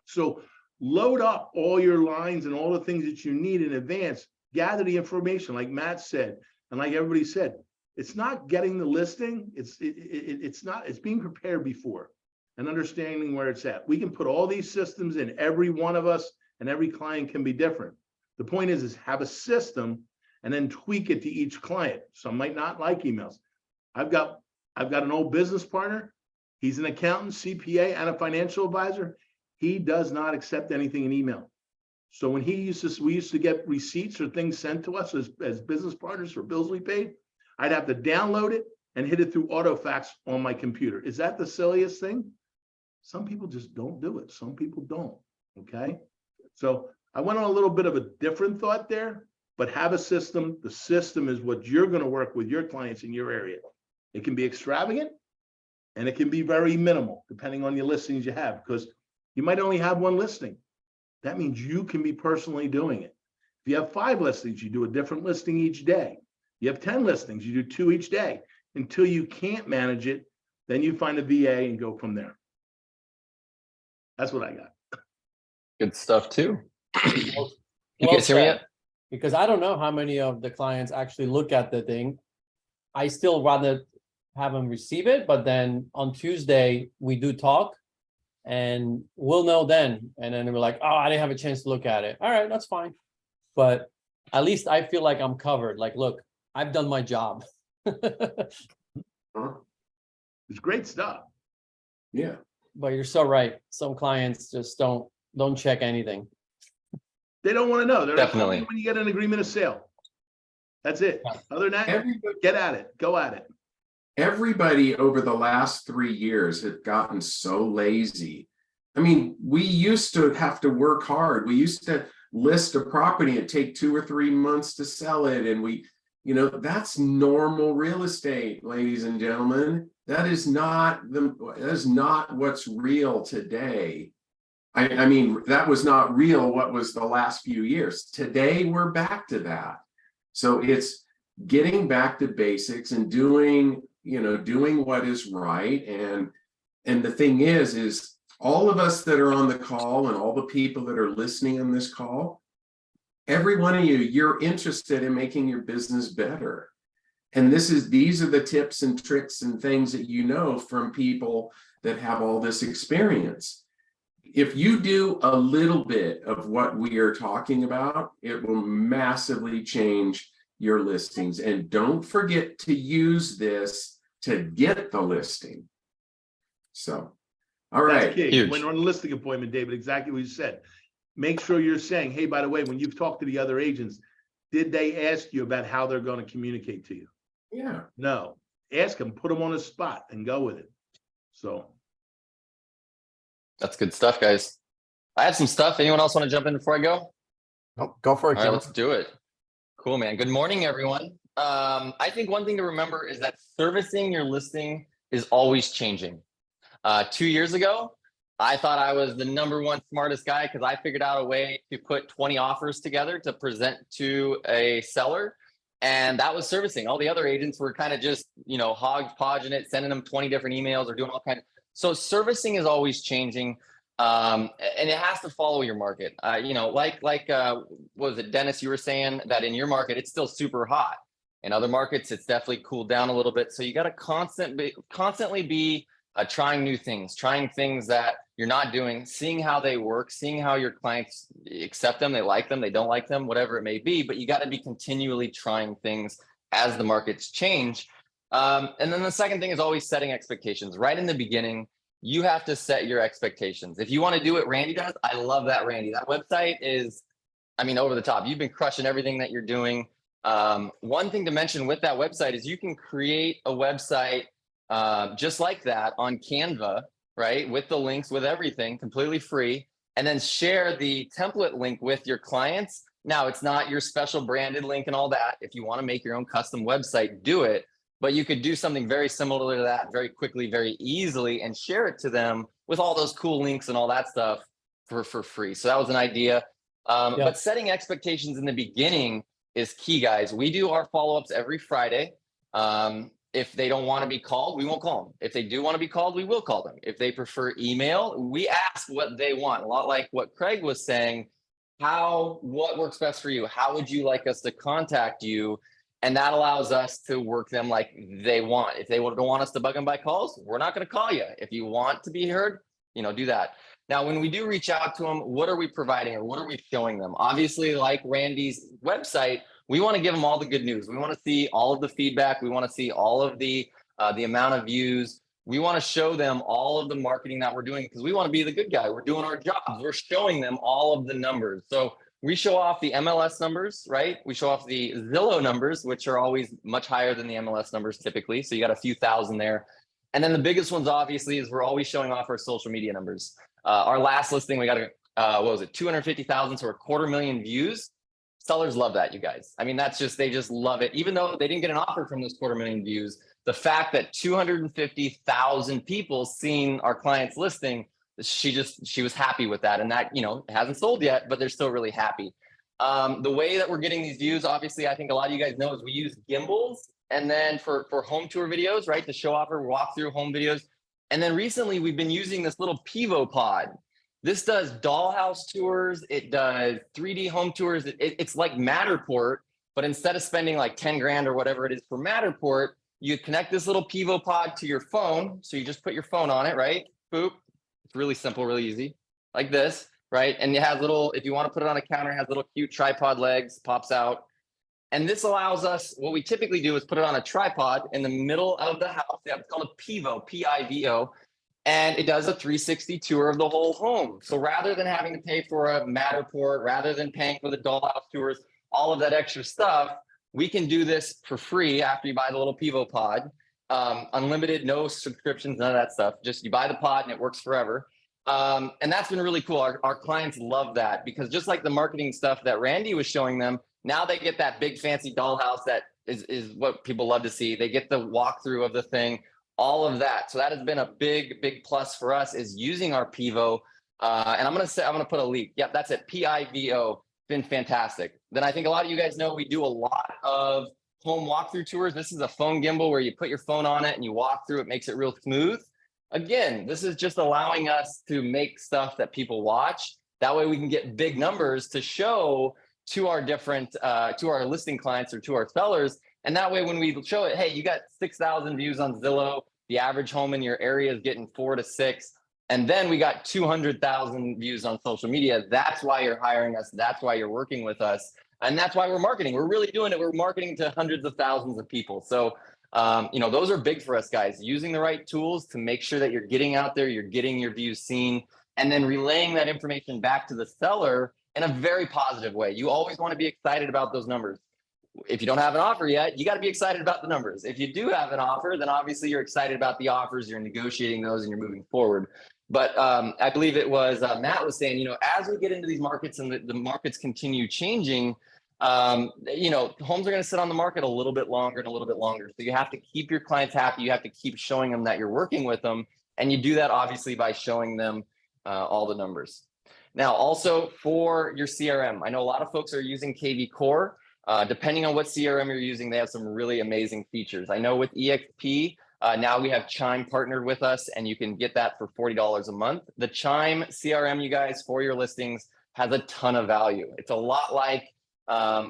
[SPEAKER 5] So load up all your lines and all the things that you need in advance, gather the information like Matt said, and like everybody said, it's not getting the listing, it's being prepared before and understanding where it's at. We can put all these systems in, every one of us and every client can be different. The point is have a system and then tweak it to each client. Some might not like emails. I've got an old business partner. He's an accountant, CPA, and a financial advisor. He does not accept anything in email. So when we used to get receipts or things sent to us as business partners for bills we paid, I'd have to download it and hit it through AutoFax on my computer. Is that the silliest thing? Some people just don't do it. Some people don't, okay? So I went on a little bit of a different thought there, but have a system. The system is what you're gonna work with your clients in your area. It can be extravagant and it can be very minimal, depending on your listings you have, because you might only have one listing. That means you can be personally doing it. If you have 5 listings, you do a different listing each day. You have 10 listings, you do 2 each day. Until you can't manage it, then you find a VA and go from there. That's what I got.
[SPEAKER 6] Good stuff too. Can you
[SPEAKER 2] Well
[SPEAKER 6] guys hear me
[SPEAKER 2] said.
[SPEAKER 6] yet?
[SPEAKER 2] Because I don't know how many of the clients actually look at the thing. I still rather have them receive it, but then on Tuesday we do talk and we'll know then. And then we're like, oh, I didn't have a chance to look at it. All right, that's fine. But at least I feel like I'm covered. Like, look, I've done my job.
[SPEAKER 5] It's great stuff.
[SPEAKER 1] Yeah.
[SPEAKER 2] But you're so right. Some clients just don't check anything.
[SPEAKER 5] They don't want to know. They're
[SPEAKER 6] Definitely.
[SPEAKER 5] like, when you get an agreement of sale. That's it. Other than that,
[SPEAKER 1] Everybody,
[SPEAKER 5] get at it. Go at it.
[SPEAKER 1] everybody over the last 3 years had gotten so lazy. I mean, we used to have to work hard. We used to list a property and take 2 or 3 months to sell it. And that's normal real estate, ladies and gentlemen. That is not what's real today. I mean, that was not real what was the last few years. Today, we're back to that. So it's getting back to basics and doing what is right. And the thing is all of us that are on the call and all the people that are listening on this call, every one of you're interested in making your business better. And these are the tips and tricks and things that you know from people that have all this experience. If you do a little bit of what we are talking about, it will massively change your listings. And don't forget to use this to get the listing. So, all
[SPEAKER 5] That's
[SPEAKER 1] right.
[SPEAKER 5] key.
[SPEAKER 6] Huge.
[SPEAKER 5] When on the listing appointment, David, exactly what you said. Make sure you're saying, hey, by the way, when you've talked to the other agents, did they ask you about how they're going to communicate to you?
[SPEAKER 1] Yeah.
[SPEAKER 5] No. Ask them, put them on the spot and go with it. So.
[SPEAKER 6] That's good stuff, guys. I have some stuff. Anyone else want to jump in before I go?
[SPEAKER 7] Oh, go for it.
[SPEAKER 6] All right,
[SPEAKER 7] Kim.
[SPEAKER 6] let's do it. Cool, man. Good morning, everyone. I think one thing to remember is that servicing your listing is always changing. 2 years ago, I thought I was the #1 smartest guy because I figured out a way to put 20 offers together to present to a seller. And that was servicing. All the other agents were kind of just, hodgepodging it, sending them 20 different emails or doing all kinds of. So servicing is always changing. And it has to follow your market. You know, what was it, Dennis, you were saying that in your market, it's still super hot. In other markets, it's definitely cooled down a little bit. So you got to constantly be trying new things, trying things that you're not doing, seeing how they work, seeing how your clients accept them, they like them, they don't like them, whatever it may be. But you got to be continually trying things as the markets change. And then the second thing is always setting expectations. Right in the beginning, you have to set your expectations. If you want to do what Randy does, I love that, Randy. That website is, I mean, over the top. You've been crushing everything that you're doing. One thing to mention with that website is you can create a website just like that on Canva, right? With the links, with everything, completely free, and then share the template link with your clients. Now, it's not your special branded link and all that. If you want to make your own custom website, do it. But you could do something very similar to that very quickly, very easily, and share it to them with all those cool links and all that stuff for free. So that was an idea. But setting expectations in the beginning is key, guys. We do our follow-ups every Friday. If they don't want to be called, we won't call them. If they do want to be called, we will call them. If they prefer email, we ask what they want. A lot like what Craig was saying, what works best for you? How would you like us to contact you? And that allows us to work them like they want. If they don't want us to bug them by calls, we're not going to call you. If you want to be heard, you know, do that. Now, when we do reach out to them, what are we providing or what are we showing them? Obviously, like Randy's website, we want to give them all the good news. We want to see all of the feedback. We want to see all of the amount of views. We want to show them all of the marketing that we're doing because we want to be the good guy. We're doing our jobs. We're showing them all of the numbers. So we show off the MLS numbers, right? We show off the Zillow numbers, which are always much higher than the MLS numbers typically. So you got a few thousand there. And then the biggest ones, obviously, is we're always showing off our social media numbers. Our last listing, we got what was it, 250,000, so we're 250,000 views. Sellers love that, you guys. I mean, they just love it. Even though they didn't get an offer from those 250,000 views, the fact that 250,000 people seen our client's listing, she was happy with that. And that, you know, it hasn't sold yet, but they're still really happy. The way that we're getting these views, obviously, I think a lot of you guys know, is we use gimbals. And then for home tour videos, right, to show off our walkthrough home videos. And then recently we've been using this little Pivo pod. This does dollhouse tours. It does 3D home tours. It's like Matterport, but instead of spending like 10 grand or whatever it is for Matterport, you connect this little Pivo pod to your phone. So you just put your phone on it, right? Boop. It's really simple, really easy, like this, right? And it has little, if you want to put it on a counter, it has little cute tripod legs, pops out. And this allows us, what we typically do is put it on a tripod in the middle of the house. Yeah, it's called a Pivo, P-I-V-O. And it does a 360 tour of the whole home. So rather than having to pay for a Matterport, rather than paying for the dollhouse tours, all of that extra stuff, we can do this for free after you buy the little Pivo pod. Unlimited, no subscriptions, none of that stuff. Just you buy the pod and it works forever. And that's been really cool. Our clients love that because just like the marketing stuff that Randy was showing them, now they get that big fancy dollhouse that is what people love to see. They get the walkthrough of the thing, all of that. So that has been a big plus for us, is using our Pivo. And I'm gonna put a link. Yep, that's it. P-I-V-O. Been fantastic. Then I think a lot of you guys know we do a lot of home walkthrough tours. This is a phone gimbal where you put your phone on it and you walk through. It makes it real smooth. Again, this is just allowing us to make stuff that people watch. That way we can get big numbers to show to our different, to our listing clients or to our sellers. And that way when we show it, hey, you got 6,000 views on Zillow, the average home in your area is getting 4 to 6. And then we got 200,000 views on social media. That's why you're hiring us. That's why you're working with us. And that's why we're marketing. We're really doing it. We're marketing to hundreds of thousands of people. So, you know, those are big for us, guys, using the right tools to make sure that you're getting out there, you're getting your views seen, and then relaying that information back to the seller in a very positive way. You always want to be excited about those numbers. If you don't have an offer yet, you got to be excited about the numbers. If you do have an offer, then obviously you're excited about the offers, you're negotiating those, and you're moving forward. But I believe it was Matt was saying, you know, as we get into these markets and the markets continue changing, you know, homes are going to sit on the market a little bit longer and a little bit longer. So you have to keep your clients happy. You have to keep showing them that you're working with them. And you do that obviously by showing them all the numbers. Now, also for your CRM, I know a lot of folks are using KV Core. Depending on what CRM you're using, they have some really amazing features. I know with EXP, Now we have Chime partnered with us, and you can get that for $40 a month. The Chime CRM, you guys, for your listings has a ton of value. It's a lot like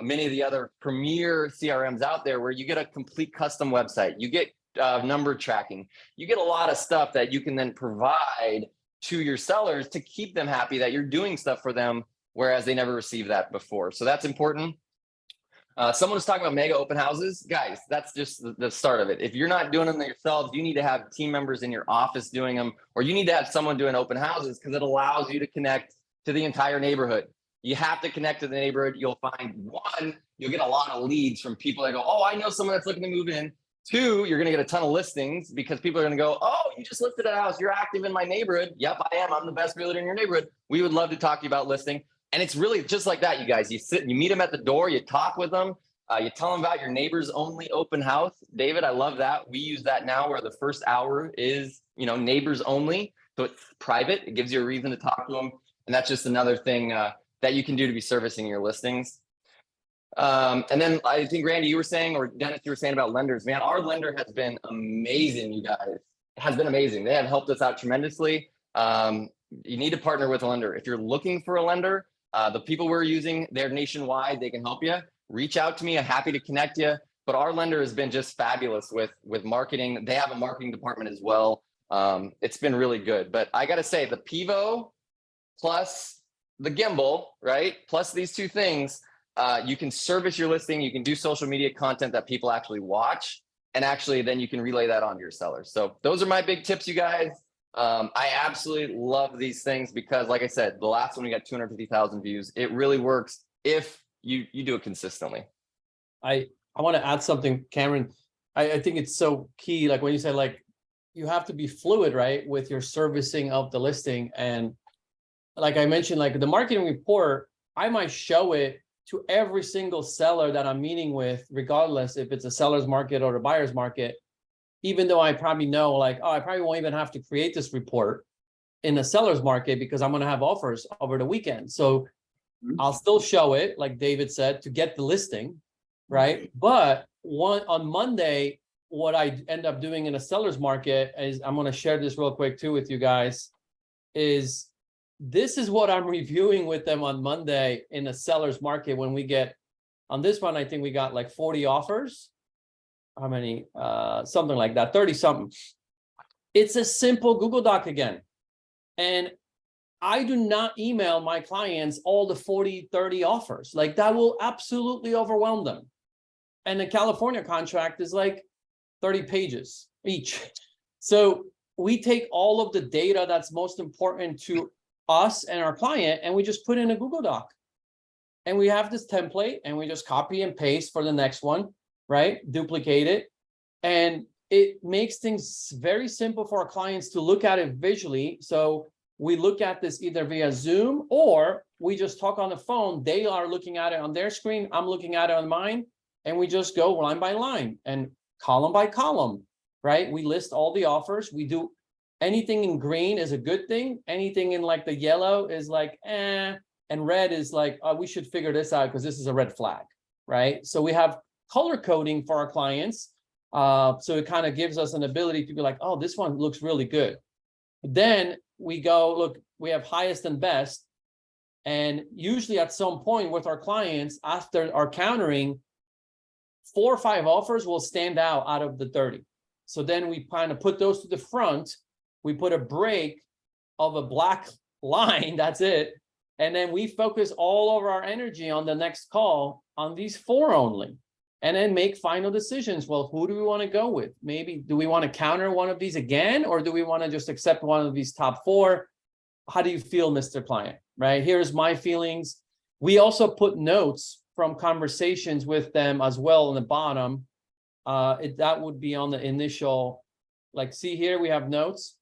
[SPEAKER 6] many of the other premier CRMs out there, where you get a complete custom website, you get number tracking, you get a lot of stuff that you can then provide to your sellers to keep them happy that you're doing stuff for them, whereas they never received that before. So that's important. Someone was talking about mega open houses. Guys, that's just the start of it. If you're not doing them yourselves, you need to have team members in your office doing them, or you need to have someone doing open houses, because it allows you to connect to the entire neighborhood. You have to connect to the neighborhood. You'll find, one, you'll get a lot of leads from people that go, oh, I know someone that's looking to move in. Two, you're going to get a ton of listings, because people are going to go, oh, you just listed a house. You're active in my neighborhood. Yep, I am. I'm the best realtor in your neighborhood. We would love to talk to you about listing. And it's really just like that, you guys. You sit and you meet them at the door, you talk with them, you tell them about your neighbors only open house. David, I love that. We use that now, where the first hour is, neighbors only. So it's private. It gives you a reason to talk to them. And that's just another thing that you can do to be servicing your listings. And then I think, Randy, you were saying, or Dennis, you were saying about lenders. Man, our lender has been amazing, you guys. It has been amazing. They have helped us out tremendously. You need to partner with a lender. If you're looking for a lender, the people we're using, they're nationwide. They can help you. Reach out to me. I'm happy to connect you. But our lender has been just fabulous with marketing. They have a marketing department as well. It's been really good. But I got to say, the Pivo plus the gimbal, right? Plus these two things, you can service your listing. You can do social media content that people actually watch. And actually, then you can relay that onto your sellers. So those are my big tips, you guys. I absolutely love these things, because like I said, the last one we got 250,000 views. It really works if you do it consistently.
[SPEAKER 2] I want to add something, Cameron. I think it's so key. Like when you say, like, you have to be fluid, right, with your servicing of the listing. And like I mentioned, like the marketing report, I might show it to every single seller that I'm meeting with, regardless if it's a seller's market or a buyer's market, even though I probably know, like, oh, I probably won't even have to create this report in the seller's market, because I'm going to have offers over the weekend. So I'll still show it, like David said, to get the listing, right? But on Monday, what I end up doing in a seller's market is, I'm going to share this real quick too with you guys, is this is what I'm reviewing with them on Monday in a seller's market. When we get on this one, I think we got like 40 offers. How many? Something like that, 30 something. It's a simple Google Doc again. And I do not email my clients all the 40, 30 offers. Like, that will absolutely overwhelm them. And the California contract is like 30 pages each. So we take all of the data that's most important to us and our client, and we just put in a Google Doc. And we have this template, and we just copy and paste for the next one, right? Duplicate it. And it makes things very simple for our clients to look at it visually. So we look at this either via Zoom, or we just talk on the phone. They are looking at it on their screen, I'm looking at it on mine, and we just go line by line and column by column, right? We list all the offers. We do anything in green is a good thing. Anything in like the yellow is like, eh. And red is like, oh, we should figure this out because this is a red flag, right? So we have color coding for our clients. So it kind of gives us an ability to be like, oh, this one looks really good. Then we go, look, we have highest and best. And usually at some point with our clients, after our countering, 4 or 5 offers will stand out of the 30. So then we kind of put those to the front. We put a break of a black line, that's it. And then we focus all of our energy on the next call on these 4 only. And then make final decisions. Well, who do we want to go with? Maybe, do we want to counter one of these again? Or do we want to just accept one of these top 4? How do you feel, Mr. Client? Right? Here's my feelings. We also put notes from conversations with them as well in the bottom. That would be on the initial, like, see here, we have notes.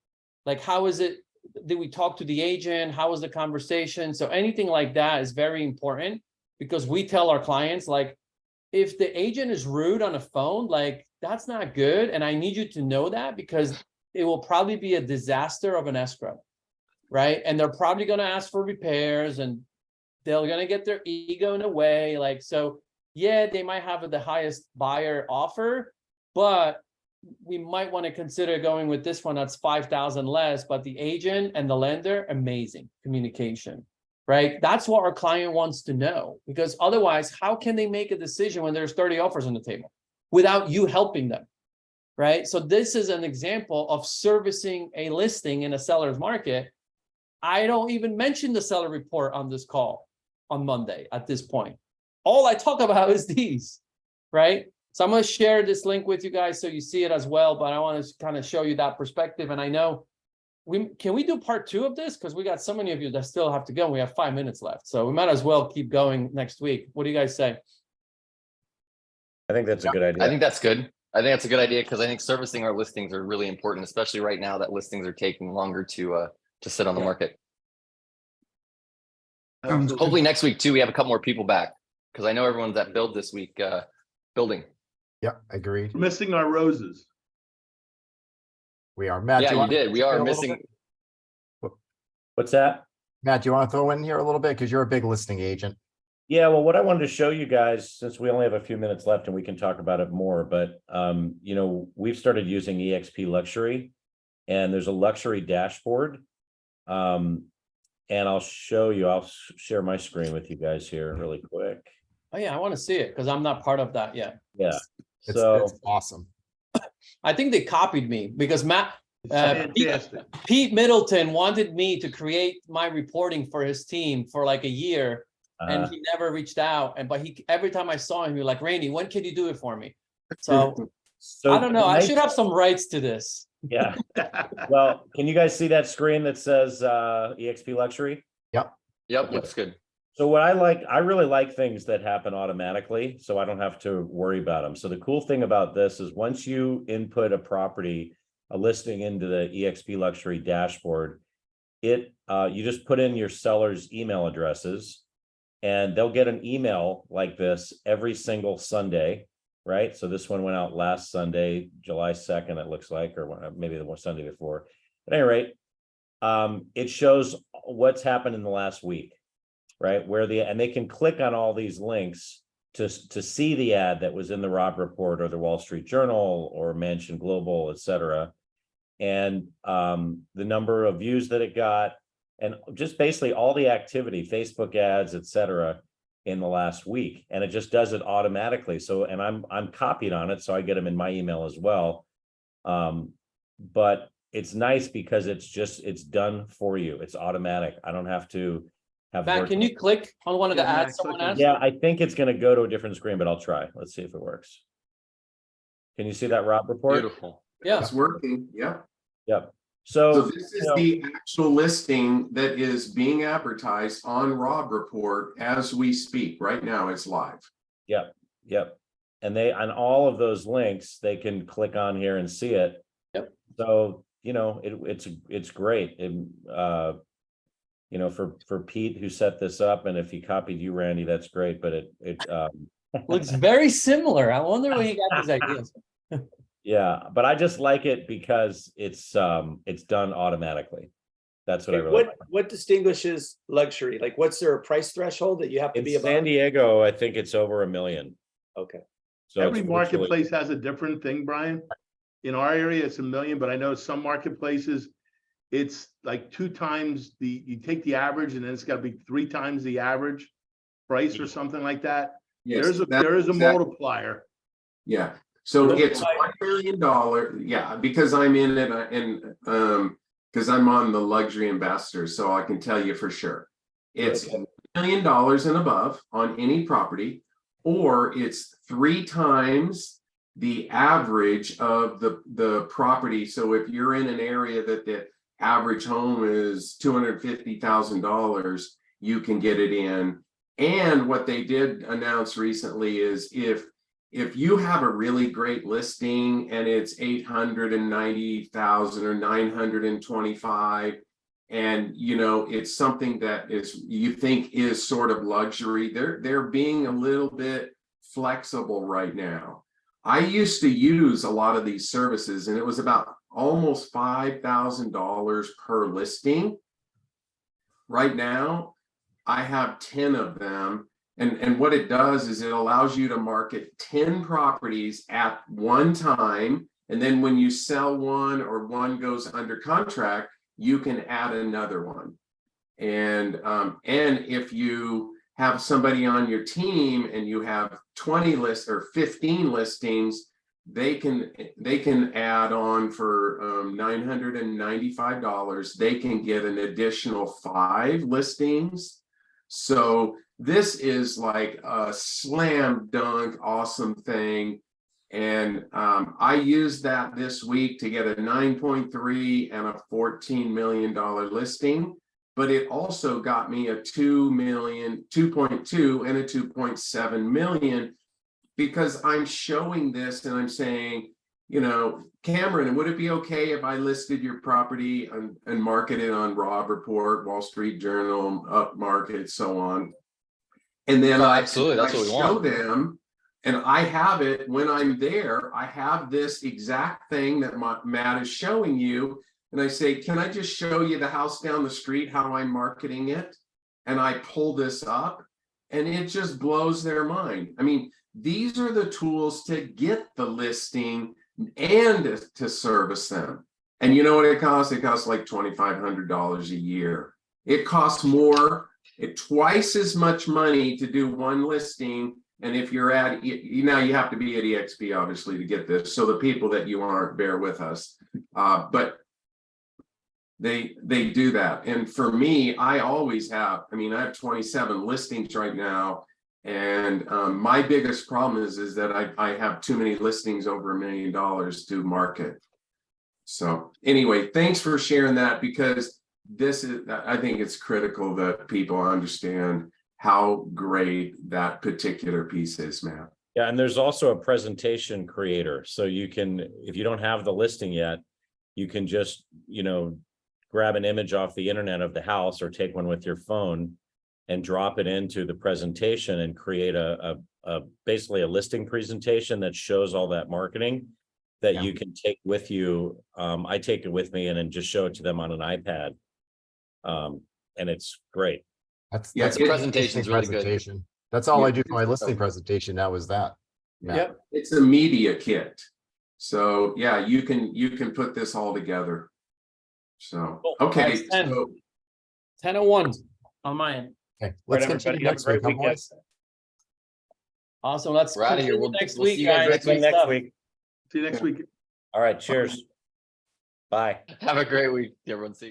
[SPEAKER 2] Like, how is it? Did we talk to the agent? How was the conversation? So anything like that is very important, because we tell our clients, like, if the agent is rude on the phone, like, that's not good. And I need you to know that, because it will probably be a disaster of an escrow, right? And they're probably going to ask for repairs, and they're going to get their ego in the way. Like, so yeah, they might have the highest buyer offer, but we might want to consider going with this one that's 5,000 less, but the agent and the lender, amazing communication, right? That's what our client wants to know, because otherwise, how can they make a decision when there's 30 offers on the table without you helping them, right? So this is an example of servicing a listing in a seller's market. I don't even mention the seller report on this call on Monday at this point. All I talk about is these, right? So I'm going to share this link with you guys so you see it as well, but I want to kind of show you that perspective. And I know can we do part 2 of this? Because we got so many of you that still have to go. We have 5 minutes left. So we might as well keep going next week. What do you guys say?
[SPEAKER 3] I think that's a good idea.
[SPEAKER 6] I think that's good. I think that's a good idea because I think servicing our listings are really important, especially right now that listings are taking longer to sit on the market. Hopefully next week too, we have a couple more people back because I know everyone's at build this week building.
[SPEAKER 7] Yeah, agreed.
[SPEAKER 5] We're missing our roses.
[SPEAKER 7] We are. Matt,
[SPEAKER 6] Yeah, you
[SPEAKER 7] wanna-
[SPEAKER 6] did. We
[SPEAKER 7] a
[SPEAKER 6] are
[SPEAKER 7] little
[SPEAKER 6] missing.
[SPEAKER 7] bit?
[SPEAKER 3] What's that?
[SPEAKER 7] Matt, do you want to throw in here a little bit? Because you're a big listing agent.
[SPEAKER 3] Yeah, well, what I wanted to show you guys, since we only have a few minutes left and we can talk about it more, but you know, we've started using EXP Luxury, and there's a luxury dashboard. And I'll show you, I'll share my screen with you guys here really quick.
[SPEAKER 2] Oh yeah, I want to see it because I'm not part of that yet.
[SPEAKER 3] Yeah.
[SPEAKER 7] It's awesome.
[SPEAKER 2] I think they copied me because
[SPEAKER 5] Fantastic.
[SPEAKER 2] Pete Middleton wanted me to create my reporting for his team for like a year, and he never reached out. But every time I saw him, he was like, Randy, when can you do it for me? So I don't know. I should have some rights to this.
[SPEAKER 3] Yeah. Well, can you guys see that screen that says EXP Luxury?
[SPEAKER 6] Yep, looks good.
[SPEAKER 3] So what I really like things that happen automatically, so I don't have to worry about them. So the cool thing about this is once you input a listing into the EXP Luxury dashboard, you just put in your seller's email addresses, and they'll get an email like this every single Sunday, right? So this one went out last Sunday, July 2nd, it looks like, or maybe the one Sunday before. At any rate, it shows what's happened in the last week, right? And they can click on all these links to see the ad that was in the Rob Report or the Wall Street Journal or Mansion Global, et cetera. And the number of views that it got, and just basically all the activity, Facebook ads, et cetera, in the last week. And it just does it automatically. So, and I'm copied on it, so I get them in my email as well. But it's nice because it's done for you. It's automatic. I don't have to have.
[SPEAKER 2] Matt, can you click on one of the ads someone has?
[SPEAKER 3] Yeah, I think it's going to go to a different screen, but I'll try. Let's see if it works. Can you see that Rob Report?
[SPEAKER 6] Beautiful.
[SPEAKER 2] Yeah.
[SPEAKER 1] It's working. Yeah.
[SPEAKER 3] Yep.
[SPEAKER 1] So
[SPEAKER 3] So
[SPEAKER 1] this is the actual listing that is being advertised on Rob Report as we speak. Right now, it's live.
[SPEAKER 3] Yep. And on all of those links, they can click on here and see it.
[SPEAKER 2] Yep.
[SPEAKER 3] So, you know, it's great. You know, for Pete who set this up, and if he copied you, Randy, that's great. But it
[SPEAKER 2] Looks very similar. I wonder where he got these ideas.
[SPEAKER 3] yeah, but I just like it because it's done automatically. That's what I really like.
[SPEAKER 4] What distinguishes luxury? Like, what's there a price threshold that you have to be
[SPEAKER 3] In
[SPEAKER 4] above?
[SPEAKER 3] San Diego, I think it's over $1 million.
[SPEAKER 4] Okay.
[SPEAKER 3] So
[SPEAKER 5] Every
[SPEAKER 3] it's
[SPEAKER 5] marketplace has a different thing, Brian. In our area, it's $1 million, but I know some marketplaces, it's like 2 times you take the average and then it's got to be 3 times the average price or soming like that.
[SPEAKER 1] Yes,
[SPEAKER 5] There is a
[SPEAKER 1] exactly.
[SPEAKER 5] multiplier.
[SPEAKER 1] Yeah, so it's $1 million. Yeah, because I'm in it and because I'm on the luxury ambassador, so I can tell you for sure. It's $1 million and above on any property, or it's 3 times the average of the property. So if you're in an area that the average home is $250,000, you can get it in. And what they did announce recently is if you have a really great listing and it's 890,000 or 925, and you know it's something that you think is sort of luxury, they're being a little bit flexible right now. I used to use a lot of these services, and it was about almost $5,000 per listing. Right now, I have 10 of them. And what it does is it allows you to market 10 properties at one time And then when you sell one or one goes under contract, you can add another one. And if you have somebody on your team and you have 20 lists or 15 listings, they can add on for $995. They can get an additional 5 listings. So this is like a slam dunk awesome thing. And I used that this week to get a 9.3 and a $14 million listing. But it also got me a 2.2 and a 2.7 million, because I'm showing this and I'm saying, you know, Cameron, would it be okay if I listed your property and marketed on Robb Report, Wall Street Journal, Up Market, so on? And then
[SPEAKER 6] absolutely, that's what we
[SPEAKER 1] show
[SPEAKER 6] want.
[SPEAKER 1] them, and I have it when I'm there. I have this exact thing that Matt is showing you. And I say, can I just show you the house down the street, how I'm marketing it? And I pull this up and it just blows their mind. I mean, these are the tools to get the listing and to service them. And you know what it costs? It costs like $2,500 a year. It costs more, twice as much money to do one listing. And if you're at, you have to be at EXP obviously to get this. So the people that you aren't, bear with us. But they do that. And for me, I always have, I mean, I have 27 listings right now. And my biggest problem is that I have too many listings over $1 million to market. So anyway, thanks for sharing that, because this is, I think it's critical that people understand how great that particular piece is, Matt.
[SPEAKER 3] Yeah, and there's also a presentation creator. So you can, if you don't have the listing yet, you can just, you know, grab an image off the internet of the house or take one with your phone and drop it into the presentation and create a basically a listing presentation that shows all that marketing that you can take with you. I take it with me and then just show it to them on an iPad. And it's great.
[SPEAKER 7] That's
[SPEAKER 6] The presentation's really good.
[SPEAKER 7] presentation. That's all I
[SPEAKER 1] Yeah.
[SPEAKER 7] do for my listing presentation now is that. Yeah.
[SPEAKER 2] Yep.
[SPEAKER 1] It's a media kit. So yeah, you can put this all together. So,
[SPEAKER 2] Cool.
[SPEAKER 1] okay.
[SPEAKER 2] That's 10.
[SPEAKER 1] So
[SPEAKER 2] 10:01 on my end.
[SPEAKER 7] Okay, let's
[SPEAKER 8] Right,
[SPEAKER 7] continue
[SPEAKER 8] everybody, have a
[SPEAKER 7] next week.
[SPEAKER 8] great
[SPEAKER 7] huh,
[SPEAKER 8] weekend.
[SPEAKER 7] boys?
[SPEAKER 2] Awesome. Let's
[SPEAKER 6] We're outta here.
[SPEAKER 2] continue
[SPEAKER 6] We'll-
[SPEAKER 2] next
[SPEAKER 6] we'll see
[SPEAKER 2] week,
[SPEAKER 6] you guys
[SPEAKER 2] guys.
[SPEAKER 6] next
[SPEAKER 2] Great stuff.
[SPEAKER 3] week.
[SPEAKER 5] See you next week.
[SPEAKER 3] All right, cheers. Bye.
[SPEAKER 6] Have a great week, everyone. See you.